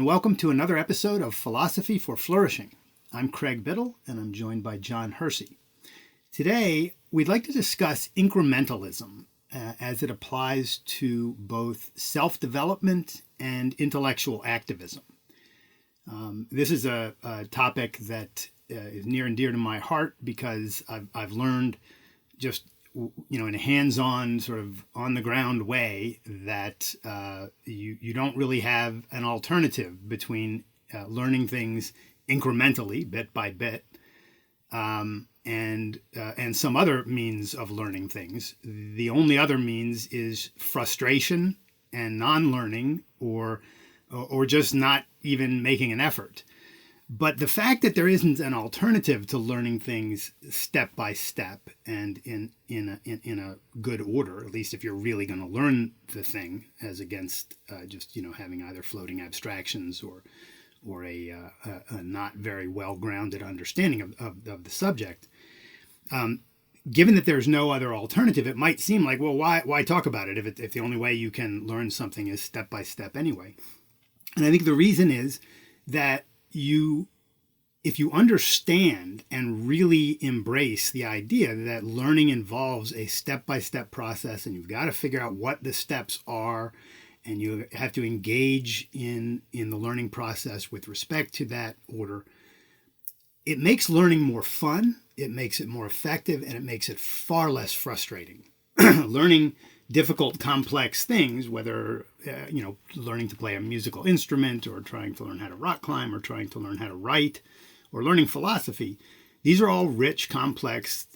and welcome to another episode of Philosophy for Flourishing. I'm Craig Biddle, and I'm joined by John Hersey. Today, we'd like to discuss incrementalism as it applies to both self-development and intellectual activism. This is a topic that is near and dear to my heart because I've learned just in a hands-on, sort of on-the-ground way that you don't really have an alternative between learning things incrementally, bit by bit, and some other means of learning things. The only other means is frustration and non-learning, or just not even making an effort. But the fact that there isn't an alternative to learning things step by step and in a good order, at least if you're really going to learn the thing, as against just having either floating abstractions or a not very well grounded understanding of the subject. Given that there's no other alternative, it might seem like, well, why talk about it if the only way you can learn something is step by step anyway? And I think the reason is that if you understand and really embrace the idea that learning involves a step-by-step process, and you've got to figure out what the steps are, and you have to engage in the learning process with respect to that order, it makes learning more fun, it makes it more effective, and it makes it far less frustrating. Learning difficult, complex things, whether, learning to play a musical instrument or trying to learn how to rock climb or trying to learn how to write or learning philosophy, these are all rich, complex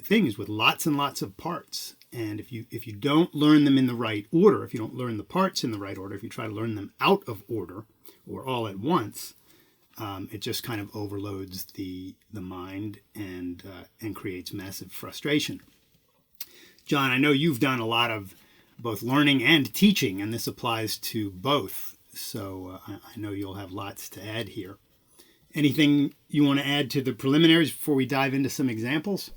things with lots and lots of parts. And if you don't learn them in the right order, if you don't learn the parts in the right order, if you try to learn them out of order or all at once, it just kind of overloads the mind and creates massive frustration. John, I know you've done a lot of both learning and teaching, and this applies to both. So I know you'll have lots to add here. Anything you want to add to the preliminaries before we dive into some examples?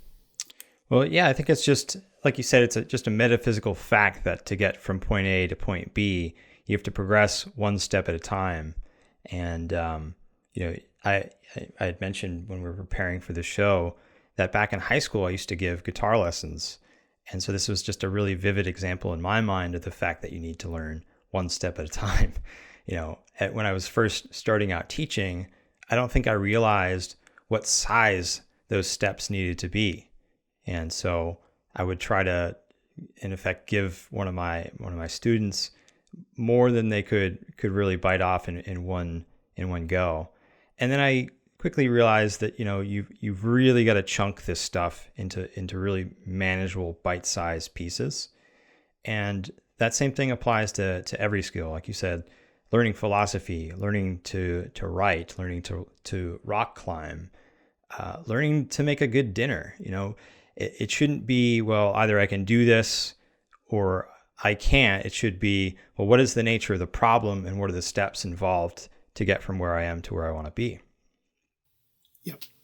Well, yeah, I think it's just, like you said, it's just a metaphysical fact that to get from point A to point B, you have to progress one step at a time. And, I had mentioned when we were preparing for the show that back in high school, I used to give guitar lessons. And so this was just a really vivid example in my mind of the fact that you need to learn one step at a time. When I was first starting out teaching, I don't think I realized what size those steps needed to be. And so I would try to, in effect, give one of my students more than they could really bite off in one go. And then I quickly realized that you've really got to chunk this stuff into really manageable bite-sized pieces. And that same thing applies to every skill. Like you said, learning philosophy, learning to write, learning to rock climb, learning to make a good dinner. It shouldn't be, well, either I can do this or I can't. It should be, well, what is the nature of the problem and what are the steps involved to get from where I am to where I want to be?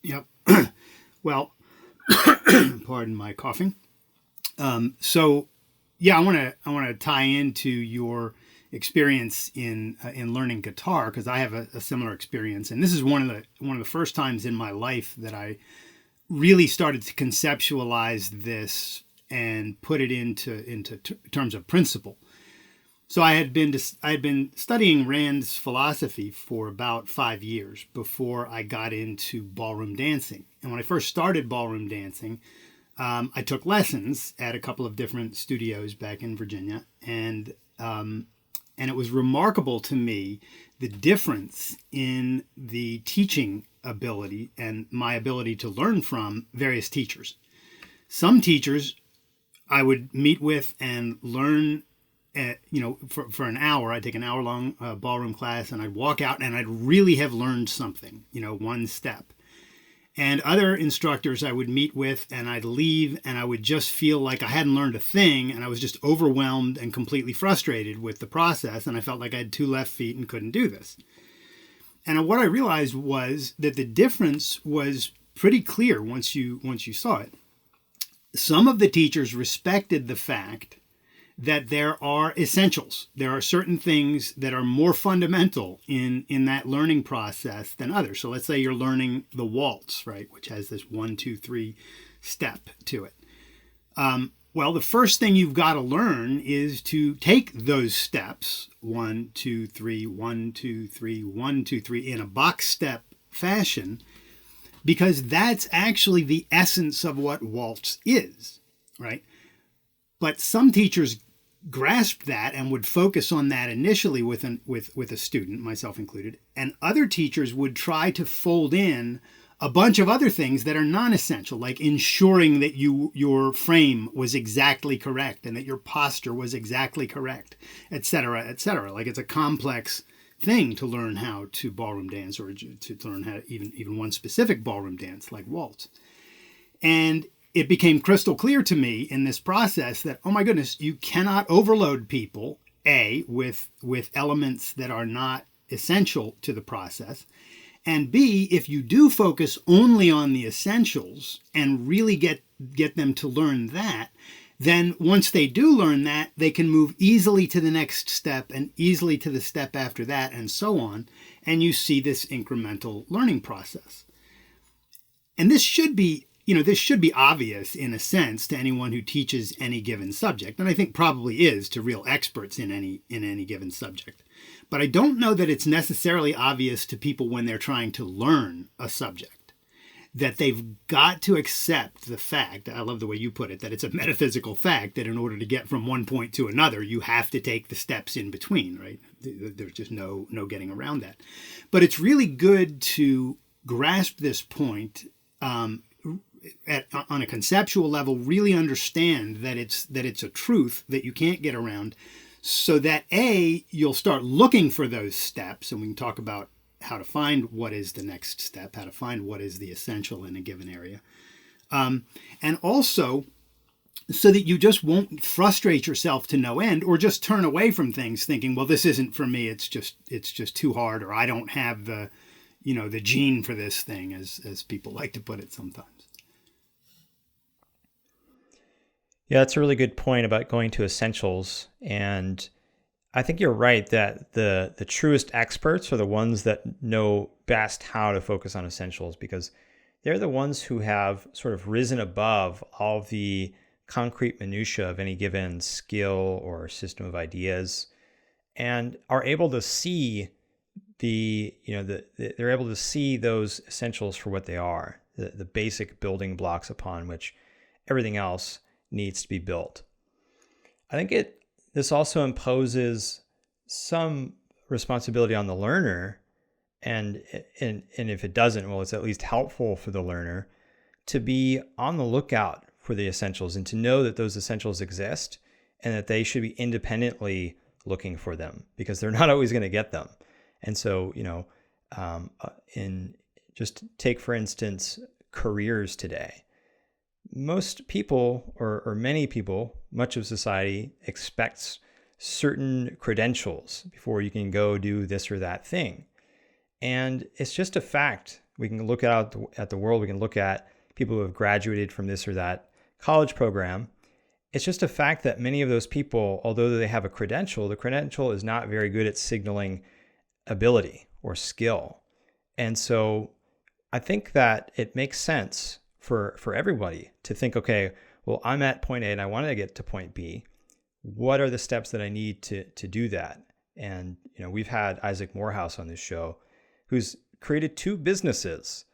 Yep. Well, pardon my coughing. I want to tie into your experience in learning guitar, because I have a similar experience, and this is one of the first times in my life that I really started to conceptualize this and put it into terms of principle. So I had been studying Rand's philosophy for about 5 years before I got into ballroom dancing. And when I first started ballroom dancing, I took lessons at a couple of different studios back in Virginia, and it was remarkable to me the difference in the teaching ability and my ability to learn from various teachers. Some teachers I would meet with and learn for an hour. I'd take an hour-long ballroom class, and I'd walk out and I'd really have learned something, one step. And other instructors I would meet with and I'd leave and I would just feel like I hadn't learned a thing, and I was just overwhelmed and completely frustrated with the process, and I felt like I had two left feet and couldn't do this. And what I realized was that the difference was pretty clear once you saw it. Some of the teachers respected the fact that there are essentials. There are certain things that are more fundamental in that learning process than others. So let's say you're learning the waltz, right, which has this 1, 2, 3 step to it. Well, the first thing you've got to learn is to take those steps, 1, 2, 3, 1, 2, 3, 1, 2, 3, in a box step fashion, because that's actually the essence of what waltz is, right? But some teachers grasped that and would focus on that initially with a student, myself included, and other teachers would try to fold in a bunch of other things that are non-essential, like ensuring that your frame was exactly correct and that your posture was exactly correct, et cetera, et cetera. Like, it's a complex thing to learn how to ballroom dance, or to learn how to even one specific ballroom dance like waltz. And it became crystal clear to me in this process that, oh my goodness, you cannot overload people, A, with elements that are not essential to the process. And B, if you do focus only on the essentials and really get them to learn that, then once they do learn that, they can move easily to the next step and easily to the step after that, and so on. And you see this incremental learning process. And this should be obvious in a sense to anyone who teaches any given subject, and I think probably is to real experts in any given subject. But I don't know that it's necessarily obvious to people when they're trying to learn a subject, that they've got to accept the fact, I love the way you put it, that it's a metaphysical fact that in order to get from one point to another, you have to take the steps in between, right? There's just no getting around that. But it's really good to grasp this point on a conceptual level, really understand that it's a truth that you can't get around, so that A, you'll start looking for those steps, and we can talk about how to find what is the next step, how to find what is the essential in a given area. And also so that you just won't frustrate yourself to no end, or just turn away from things thinking, well, this isn't for me, it's just too hard, or I don't have the gene for this thing, as people like to put it sometimes. Yeah, that's a really good point about going to essentials. And I think you're right that the truest experts are the ones that know best how to focus on essentials, because they're the ones who have sort of risen above all the concrete minutia of any given skill or system of ideas, and are able to see they're able to see those essentials for what they are, the basic building blocks upon which everything else needs to be built. I think this also imposes some responsibility on the learner, and if it doesn't, well, it's at least helpful for the learner to be on the lookout for the essentials and to know that those essentials exist and that they should be independently looking for them, because they're not always going to get them. And so, just take, for instance, careers today. Most people, or many people, much of society expects certain credentials before you can go do this or that thing. And it's just a fact. We can look out at the world. We can look at people who have graduated from this or that college program. It's just a fact that many of those people, although they have a credential, the credential is not very good at signaling ability or skill. And so I think that it makes sense for everybody to think, okay, well, I'm at point A and I want to get to point B. What are the steps that I need to do that? And, we've had Isaac Morehouse on this show, who's created 2 businesses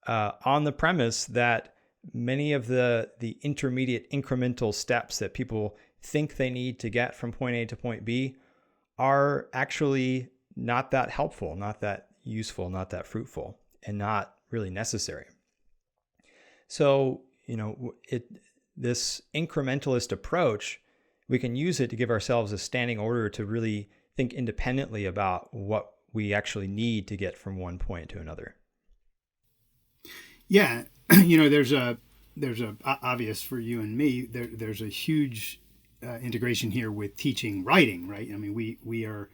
on the premise that many of the intermediate incremental steps that people think they need to get from point A to point B are actually not that helpful, not that useful, not that fruitful, and not really necessary. So, this incrementalist approach, we can use it to give ourselves a standing order to really think independently about what we actually need to get from one point to another. Yeah, there's a obvious for you and me. There's a huge integration here with teaching writing, right? I mean, we are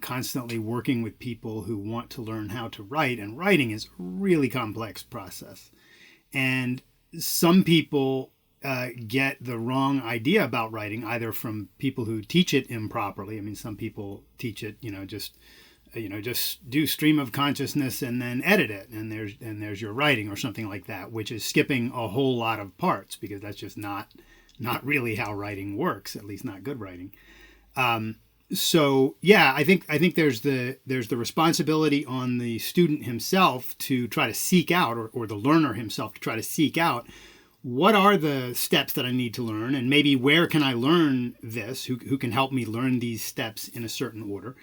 constantly working with people who want to learn how to write, and writing is a really complex process. And some people get the wrong idea about writing, either from people who teach it improperly. I mean, some people teach it, just do stream of consciousness and then edit it, and there's your writing, or something like that, which is skipping a whole lot of parts, because that's just not really how writing works, at least not good writing. So yeah, I think there's the responsibility on the student himself to try to seek out, or the learner himself to try to seek out, what are the steps that I need to learn, and maybe where can I learn this, who can help me learn these steps in a certain order,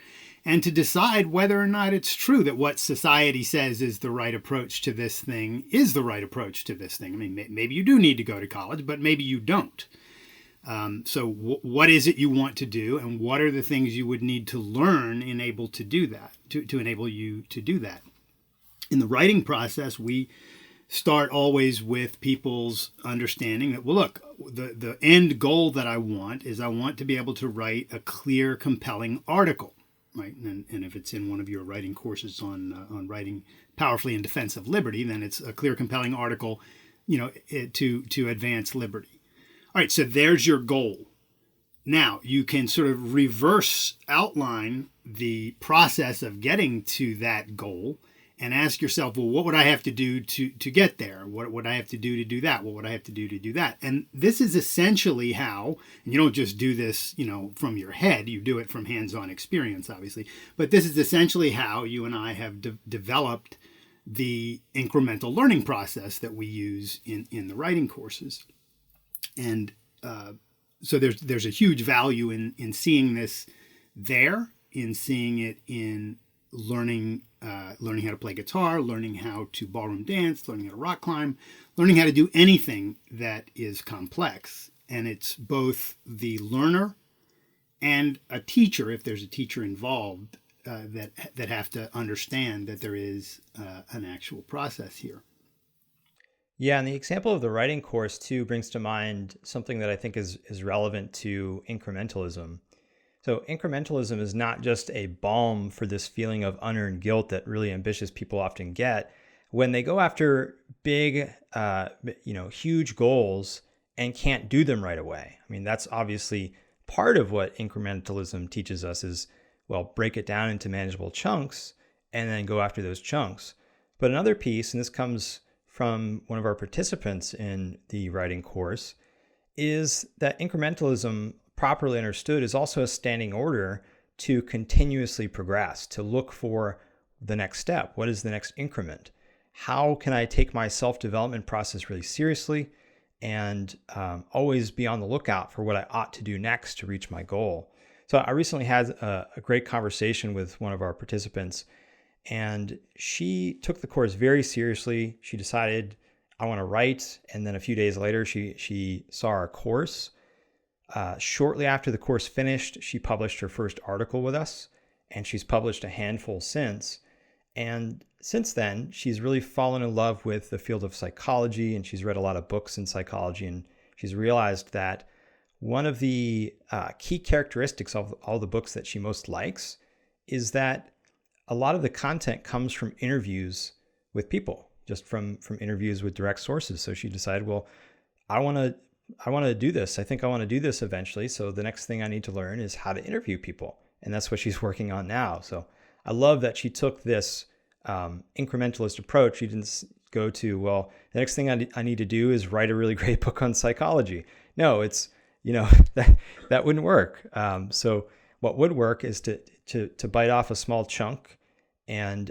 and to decide whether or not it's true that what society says is the right approach to this thing is the right approach to this thing. I mean, maybe you do need to go to college, but maybe you don't. So what is it you want to do, and what are the things you would need to learn to enable you to do that? In the writing process, we start always with people's understanding that, well, look, the end goal that I want to be able to write a clear, compelling article, right? And if it's in one of your writing courses on writing powerfully in defense of liberty, then it's a clear, compelling article, to advance liberty. All right, so there's your goal. Now you can sort of reverse outline the process of getting to that goal and ask yourself, well, what would I have to do to get there? What would I have to do that? What would I have to do that? And this is essentially how, and you don't just do this, from your head, you do it from hands-on experience, obviously, but this is essentially how you and I have developed the incremental learning process that we use in the writing courses. And so there's a huge value in seeing this there, in seeing it in learning how to play guitar, learning how to ballroom dance, learning how to rock climb, learning how to do anything that is complex. And it's both the learner and a teacher, if there's a teacher involved, that have to understand that there is an actual process here. Yeah, and the example of the writing course too brings to mind something that I think is relevant to incrementalism. So incrementalism is not just a balm for this feeling of unearned guilt that really ambitious people often get when they go after big, huge goals and can't do them right away. I mean, that's obviously part of what incrementalism teaches us is, well, break it down into manageable chunks and then go after those chunks. But another piece, and this comes from one of our participants in the writing course, is that incrementalism, properly understood, is also a standing order to continuously progress, to look for the next step. What is the next increment? How can I take my self-development process really seriously and always be on the lookout for what I ought to do next to reach my goal? So I recently had a great conversation with one of our participants, and she took the course very seriously. She decided, I want to write. And then a few days later, she saw our course. Shortly after the course finished, she published her first article with us, and she's published a handful since. And since then, she's really fallen in love with the field of psychology, and she's read a lot of books in psychology, and she's realized that one of the key characteristics of all the books that she most likes is that a lot of the content comes from interviews with people, just from interviews with direct sources. So she decided, well, I want to do this. I think I want to do this eventually. So the next thing I need to learn is how to interview people. And that's what she's working on now. So I love that she took this incrementalist approach. She didn't go to, well, the next thing I need to do is write a really great book on psychology. No, it's, that wouldn't work. So what would work is to bite off a small chunk and,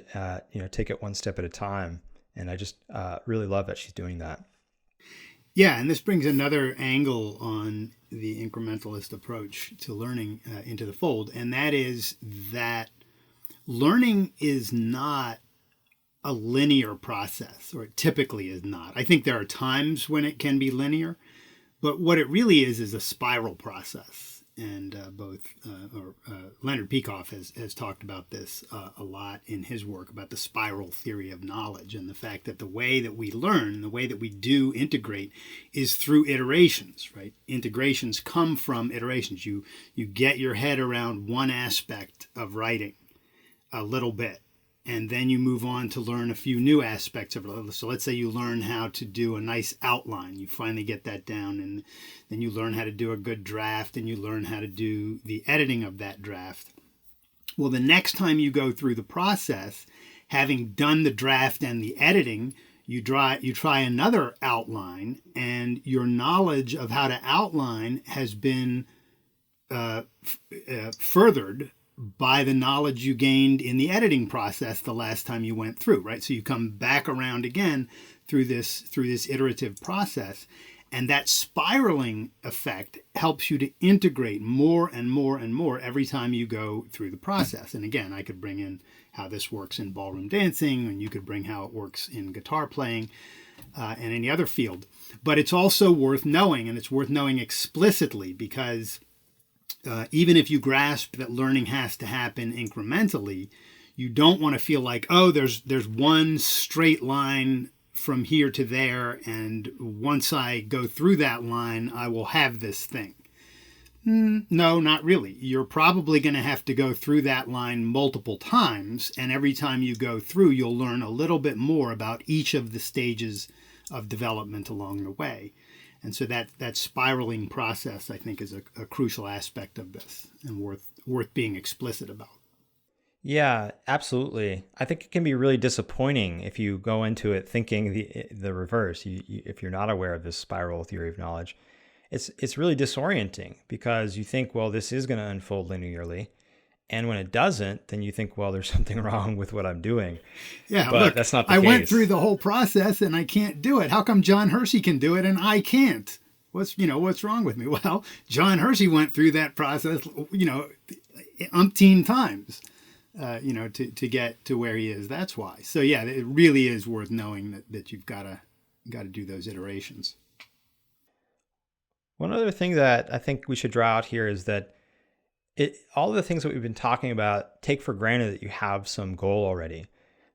take it one step at a time. And I just really love that she's doing that. Yeah, and this brings another angle on the incrementalist approach to learning into the fold, and that is that learning is not a linear process, or it typically is not. I think there are times when it can be linear, but what it really is a spiral process. And Leonard Peikoff has talked about this a lot in his work about the spiral theory of knowledge, and the fact that the way that we learn, the way that we do integrate, is through iterations, right? Integrations come from iterations. You get your head around one aspect of writing a little bit, and then you move on to learn a few new aspects of it. So let's say you learn how to do a nice outline. You finally get that down, and then you learn how to do a good draft, and you learn how to do the editing of that draft. Well, the next time you go through the process, having done the draft and the editing, you try another outline, and your knowledge of how to outline has been furthered by the knowledge you gained in the editing process the last time you went through, right? So you come back around again through this iterative process, and that spiraling effect helps you to integrate more and more and more every time you go through the process. And again, I could bring in how this works in ballroom dancing, and you could bring how it works in guitar playing and any other field. But it's also worth knowing, and it's worth knowing explicitly, because even if you grasp that learning has to happen incrementally, you don't want to feel like, oh, there's one straight line from here to there, and once I go through that line, I will have this thing. No, not really. You're probably going to have to go through that line multiple times, and every time you go through, you'll learn a little bit more about each of the stages of development along the way. And so that spiraling process, I think, is a crucial aspect of this, and worth being explicit about. Yeah, absolutely. I think it can be really disappointing if you go into it thinking the reverse. If you're not aware of this spiral theory of knowledge, it's really disorienting, because you think, well, this is going to unfold linearly. And when it doesn't, then you think, well, there's something wrong with what I'm doing. Yeah, but look, that's not the I case. went through the whole process and I can't do it. How come John Hershey can do it and I can't? What's wrong with me? Well, John Hershey went through that process, umpteen times, to get to where he is. That's why. So yeah, it really is worth knowing that you've got to do those iterations. One other thing that I think we should draw out here is that all the things that we've been talking about take for granted that you have some goal already.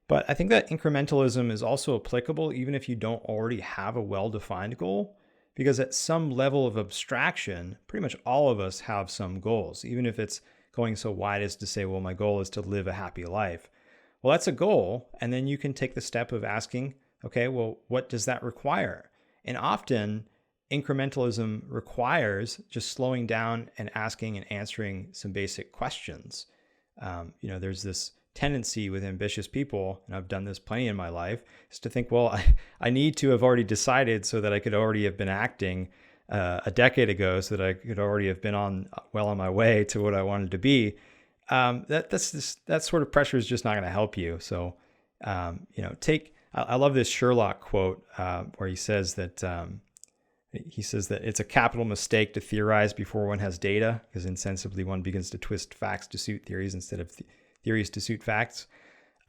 But I think that incrementalism is also applicable even if you don't already have a well-defined goal, because at some level of abstraction, pretty much all of us have some goals, even if it's going so wide as to say, well, my goal is to live a happy life. Well, that's a goal. And then you can take the step of asking, okay, well, what does that require? And often incrementalism requires just slowing down and asking and answering some basic questions. There's this tendency with ambitious people, and I've done this plenty in my life, is to think, well, I need to have already decided so that I could already have been acting a decade ago, so that I could already have been well on my way to what I wanted to be. That sort of pressure is just not going to help you. So, I love this Sherlock quote where he says that it's a capital mistake to theorize before one has data, because insensibly one begins to twist facts to suit theories instead of theories to suit facts.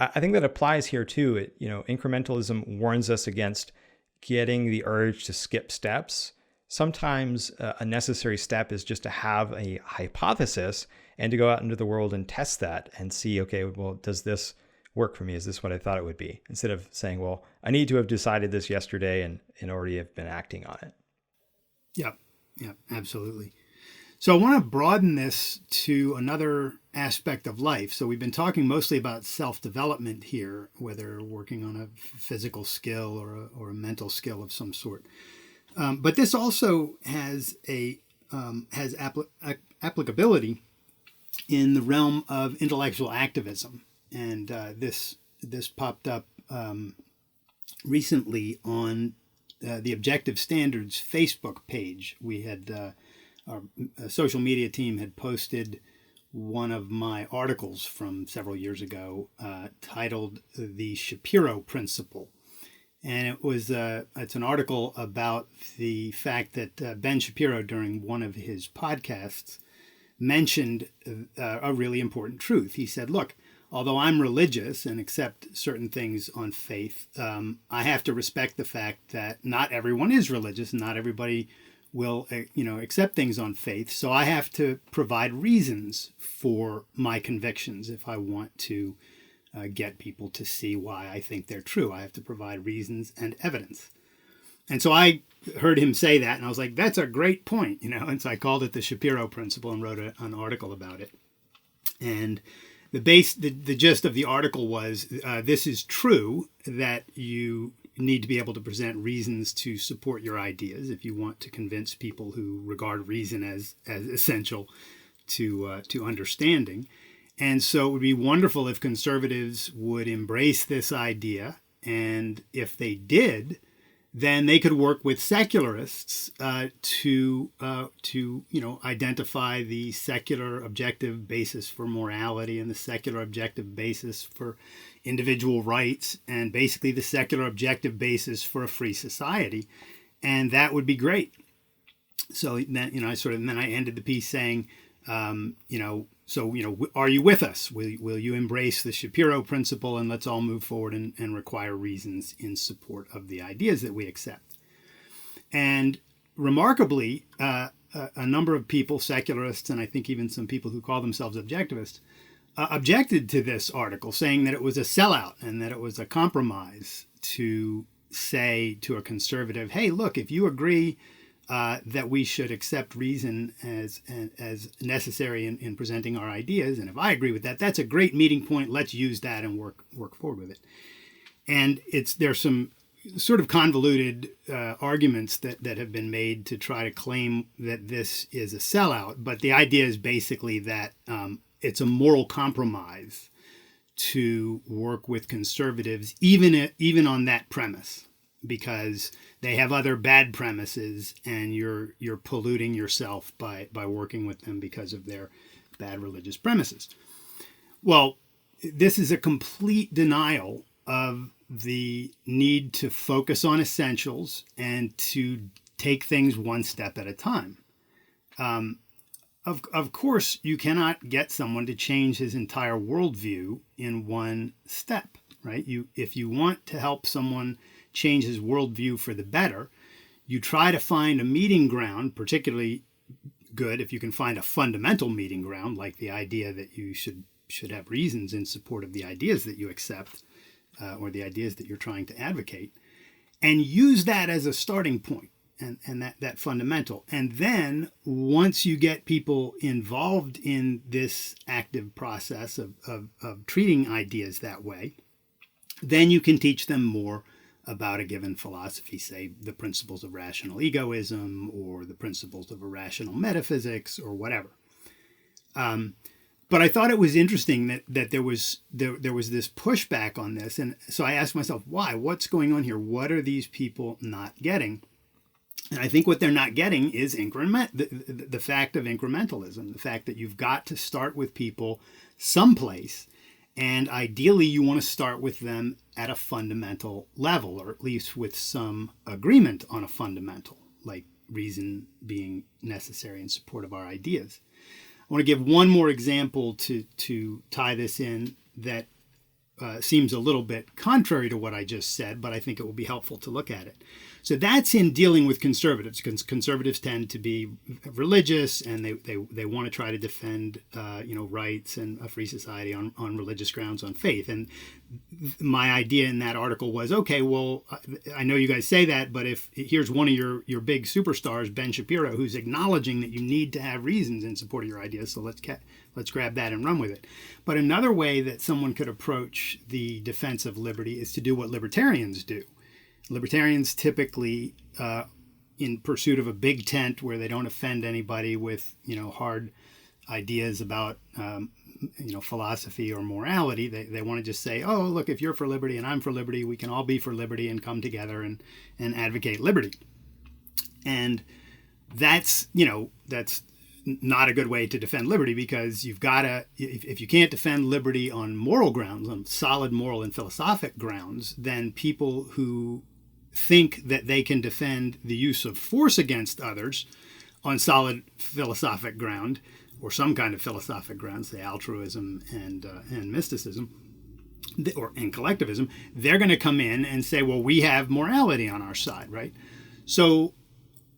I think that applies here too. Incrementalism warns us against getting the urge to skip steps. Sometimes a necessary step is just to have a hypothesis and to go out into the world and test that and see, okay, well, does this work for me? Is this what I thought it would be? Instead of saying, well, I need to have decided this yesterday and already have been acting on it. Yeah, absolutely. So I want to broaden this to another aspect of life. So we've been talking mostly about self-development here, whether working on a physical skill or a mental skill of some sort. But this also has applicability in the realm of intellectual activism. And this popped up recently on the Objective Standards Facebook page. We had our social media team had posted one of my articles from several years ago titled "The Shapiro Principle." And it's an article about the fact that Ben Shapiro, during one of his podcasts, mentioned a really important truth. He said, look, although I'm religious and accept certain things on faith, I have to respect the fact that not everyone is religious and not everybody will accept things on faith. So I have to provide reasons for my convictions if I want to get people to see why I think they're true. I have to provide reasons and evidence. And so I heard him say that, and I was like, that's a great point, And so I called it the Shapiro Principle and wrote an article about it. And the gist of the article was this is true that you need to be able to present reasons to support your ideas if you want to convince people who regard reason as essential to understanding. And so it would be wonderful if conservatives would embrace this idea, and if they did, then they could work with secularists to identify the secular objective basis for morality and the secular objective basis for individual rights and basically the secular objective basis for a free society, and that would be great. So then I ended the piece saying, are you with us? Will you embrace the Shapiro principle, and let's all move forward and require reasons in support of the ideas that we accept? And remarkably, a number of people, secularists, and I think even some people who call themselves objectivists, objected to this article, saying that it was a sellout and that it was a compromise to say to a conservative, hey, look, if you agree that we should accept reason as necessary in presenting our ideas, and if I agree with that, that's a great meeting point. Let's use that and work forward with it. And there's some sort of convoluted arguments that have been made to try to claim that this is a sellout, but the idea is basically that it's a moral compromise to work with conservatives, even on that premise, because they have other bad premises, and you're polluting yourself by working with them because of their bad religious premises. Well, this is a complete denial of the need to focus on essentials and to take things one step at a time. Of course, you cannot get someone to change his entire worldview in one step, right? If you want to help someone change his worldview for the better, you try to find a meeting ground, particularly good if you can find a fundamental meeting ground, like the idea that you should have reasons in support of the ideas that you accept or the ideas that you're trying to advocate, and use that as a starting point. And that fundamental. And then once you get people involved in this active process of treating ideas that way, then you can teach them more about a given philosophy, say the principles of rational egoism or the principles of irrational metaphysics or whatever. But I thought it was interesting that there was this pushback on this. And so I asked myself, why? What's going on here? What are these people not getting? And I think what they're not getting is the fact of incrementalism, the fact that you've got to start with people someplace, and ideally you want to start with them at a fundamental level, or at least with some agreement on a fundamental, like reason being necessary in support of our ideas. I want to give one more example to tie this in that seems a little bit contrary to what I just said, but I think it will be helpful to look at it. So that's in dealing with conservatives. Conservatives tend to be religious, and they want to try to defend rights and a free society on religious grounds, on faith. And my idea in that article was, okay, well, I know you guys say that, but if here's one of your big superstars, Ben Shapiro, who's acknowledging that you need to have reasons in support of your ideas, so let's grab that and run with it. But another way that someone could approach the defense of liberty is to do what libertarians do. Libertarians typically, in pursuit of a big tent where they don't offend anybody with hard ideas about philosophy or morality, they want to just say, oh, look, if you're for liberty and I'm for liberty, we can all be for liberty and come together and advocate liberty. And that's not a good way to defend liberty, because you've got to, if you can't defend liberty on moral grounds, on solid moral and philosophic grounds, then people who think that they can defend the use of force against others on solid philosophic ground, or some kind of philosophic ground, say altruism and mysticism, and collectivism, they're going to come in and say, well, we have morality on our side, right? So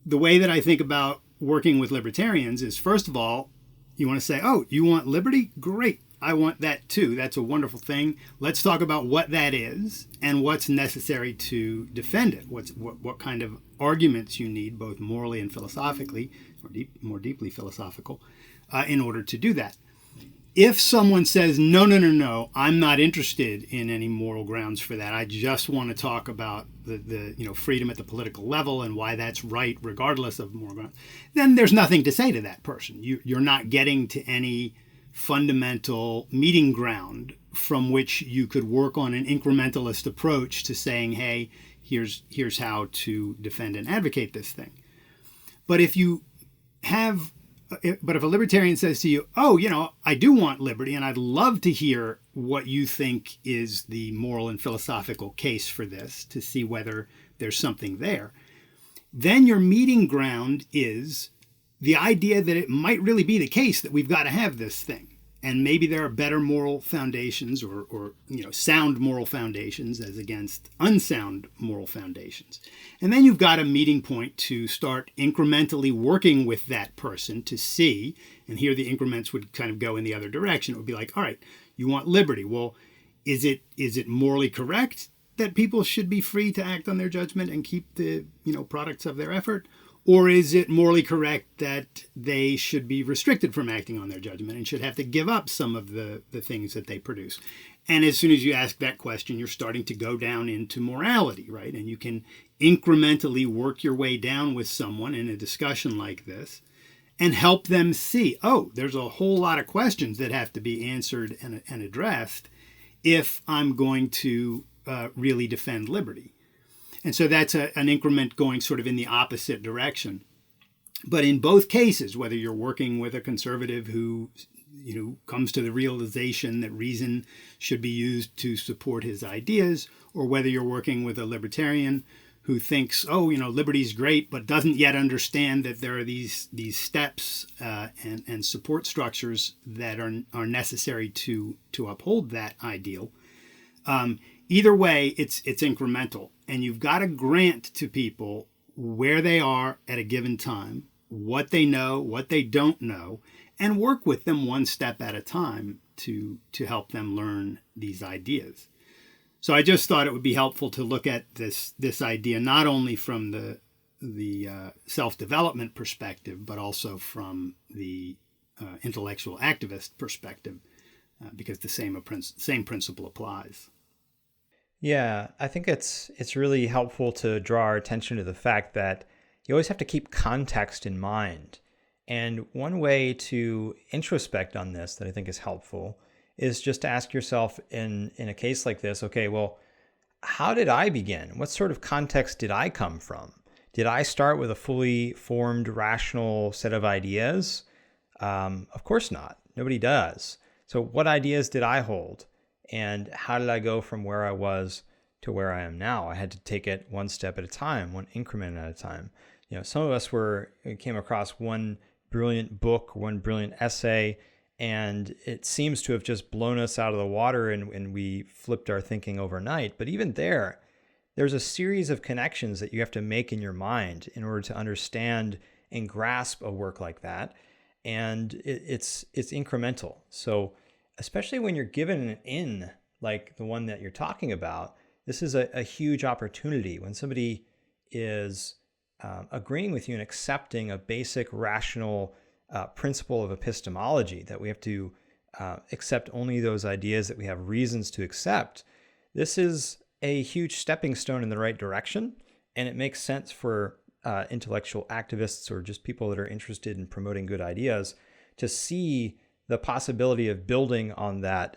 the way that I think about working with libertarians is, first of all, you want to say, oh, you want liberty? Great. I want that too. That's a wonderful thing. Let's talk about what that is and what's necessary to defend it. What kind of arguments you need, both morally and philosophically, or more deeply philosophical, in order to do that. If someone says, no, no, no, no, I'm not interested in any moral grounds for that. I just want to talk about the freedom at the political level and why that's right, regardless of moral grounds, then there's nothing to say to that person. You're not getting to any fundamental meeting ground from which you could work on an incrementalist approach to saying, hey, here's how to defend and advocate this thing. But if a libertarian says to you, oh, I do want liberty and I'd love to hear what you think is the moral and philosophical case for this to see whether there's something there, then your meeting ground is the idea that it might really be the case that we've got to have this thing. And maybe there are better moral foundations or sound moral foundations as against unsound moral foundations. And then you've got a meeting point to start incrementally working with that person to see, and here the increments would kind of go in the other direction. It would be like, all right, you want liberty. Well, is it morally correct that people should be free to act on their judgment and keep the products of their effort? Or is it morally correct that they should be restricted from acting on their judgment and should have to give up some of the things that they produce? And as soon as you ask that question, you're starting to go down into morality, right? And you can incrementally work your way down with someone in a discussion like this and help them see, oh, there's a whole lot of questions that have to be answered and addressed if I'm going to really defend liberty. And so that's an increment going sort of in the opposite direction. But in both cases, whether you're working with a conservative who comes to the realization that reason should be used to support his ideas, or whether you're working with a libertarian who thinks, oh, liberty's great, but doesn't yet understand that there are these steps and support structures that are necessary to uphold that ideal. Either way, it's incremental. And you've got to grant to people where they are at a given time, what they know, what they don't know, and work with them one step at a time to help them learn these ideas. So I just thought it would be helpful to look at this idea not only from the self-development perspective, but also from the intellectual activist perspective, because the same principle applies. Yeah, I think it's really helpful to draw our attention to the fact that you always have to keep context in mind. And one way to introspect on this that I think is helpful is just to ask yourself in a case like this, okay, well, how did I begin? What sort of context did I come from? Did I start with a fully formed, rational set of ideas? Of course not. Nobody does. So what ideas did I hold? And how did I go from where I was to where I am now? I had to take it one step at a time, one increment at a time. Some of us came across one brilliant book, one brilliant essay, and it seems to have just blown us out of the water and we flipped our thinking overnight. But even there's a series of connections that you have to make in your mind in order to understand and grasp a work like that. And it's incremental. So especially when you're given an in, like the one that you're talking about, this is a huge opportunity. When somebody is agreeing with you and accepting a basic rational principle of epistemology, that we have to accept only those ideas that we have reasons to accept, this is a huge stepping stone in the right direction. And it makes sense for intellectual activists or just people that are interested in promoting good ideas to see the possibility of building on that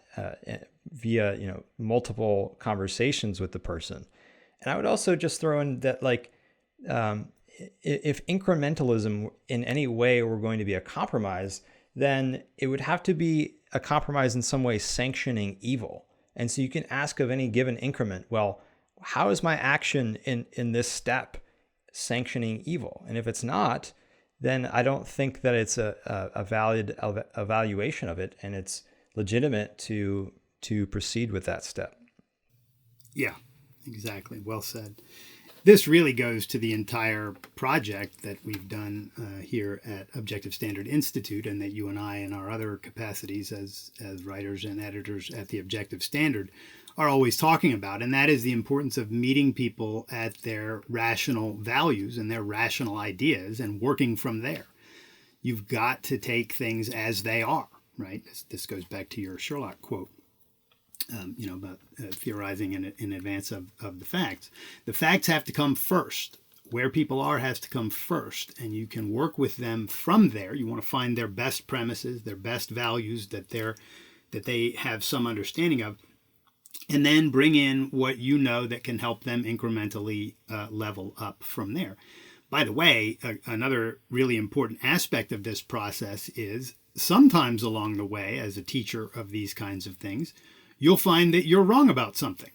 via multiple conversations with the person. And I would also just throw in that if incrementalism in any way were going to be a compromise, then it would have to be a compromise in some way sanctioning evil. And so you can ask of any given increment, well, how is my action in this step sanctioning evil? And if it's not, then I don't think that it's a valid evaluation of it, and it's legitimate to proceed with that step. Yeah, exactly. Well said. This really goes to the entire project that we've done here at Objective Standard Institute, and that you and I, in our other capacities as writers and editors at the Objective Standard, are always talking about, and that is the importance of meeting people at their rational values and their rational ideas and working from there. You've got to take things as they are, right? This goes back to your Sherlock quote, about theorizing in advance of the facts. The facts have to come first. Where people are has to come first, and you can work with them from there. You want to find their best premises, their best values that they have some understanding of, and then bring in what you know that can help them incrementally level up from there. By the way, another really important aspect of this process is sometimes along the way, as a teacher of these kinds of things, you'll find that you're wrong about something.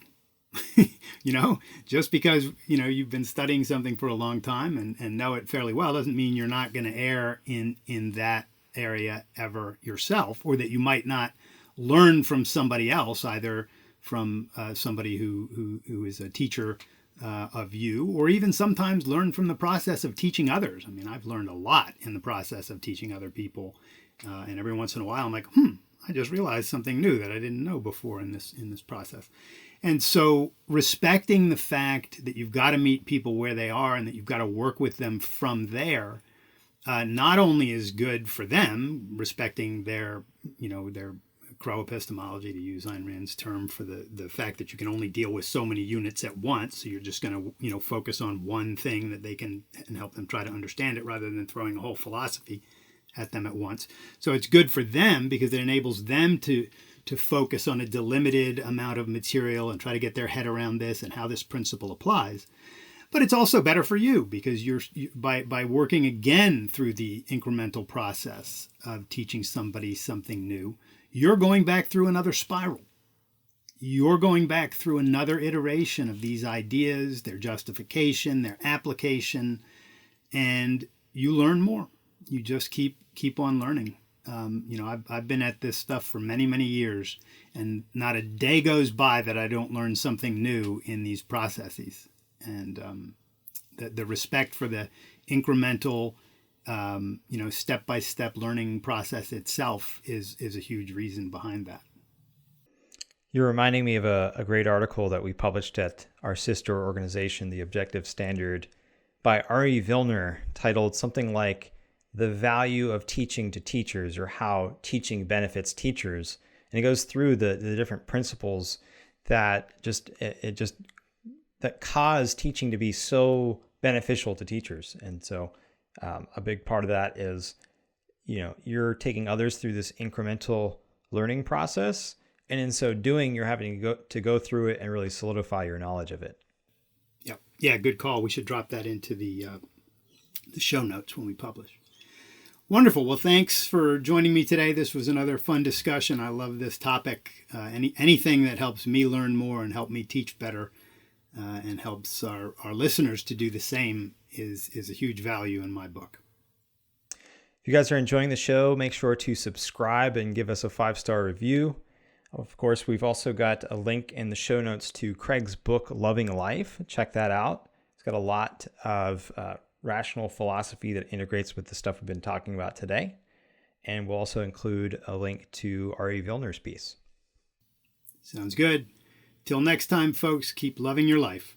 Just because, you've been studying something for a long time and know it fairly well doesn't mean you're not going to err in that area ever yourself, or that you might not learn from somebody else, either from somebody who is a teacher of you, or even sometimes learn from the process of teaching others. I mean, I've learned a lot in the process of teaching other people. And every once in a while I'm like, I just realized something new that I didn't know before in this process. And so respecting the fact that you've got to meet people where they are and that you've got to work with them from there, not only is good for them, respecting their crow epistemology, to use Ayn Rand's term, for the fact that you can only deal with so many units at once. So you're just going to, focus on one thing that they can, and help them try to understand it rather than throwing a whole philosophy at them at once. So it's good for them because it enables them to focus on a delimited amount of material and try to get their head around this and how this principle applies. But it's also better for you because by working again through the incremental process of teaching somebody something new, you're going back through another spiral. You're going back through another iteration of these ideas, their justification, their application, and you learn more. You just keep on learning. I've been at this stuff for many, many years, and not a day goes by that I don't learn something new in these processes. And the respect for the incremental, step-by-step learning process itself is a huge reason behind that. You're reminding me of a great article that we published at our sister organization, The Objective Standard, by Ari Vilner, titled something like "The Value of Teaching to Teachers," or How Teaching Benefits Teachers. And it goes through the different principles that that cause teaching to be so beneficial to teachers. And so a big part of that is, you're taking others through this incremental learning process. And in so doing, you're having to go through it and really solidify your knowledge of it. Yep. Yeah, good call. We should drop that into the show notes when we publish. Wonderful. Well, thanks for joining me today. This was another fun discussion. I love this topic. Anything that helps me learn more and help me teach better and helps our listeners to do the same is a huge value in my book. If you guys are enjoying the show, make sure to subscribe and give us a 5-star review. Of course, we've also got a link in the show notes to Craig's book, Loving Life. Check that out. It's got a lot of rational philosophy that integrates with the stuff we've been talking about today. And we'll also include a link to Ari Vilner's piece. Sounds good. Till next time, folks, keep loving your life.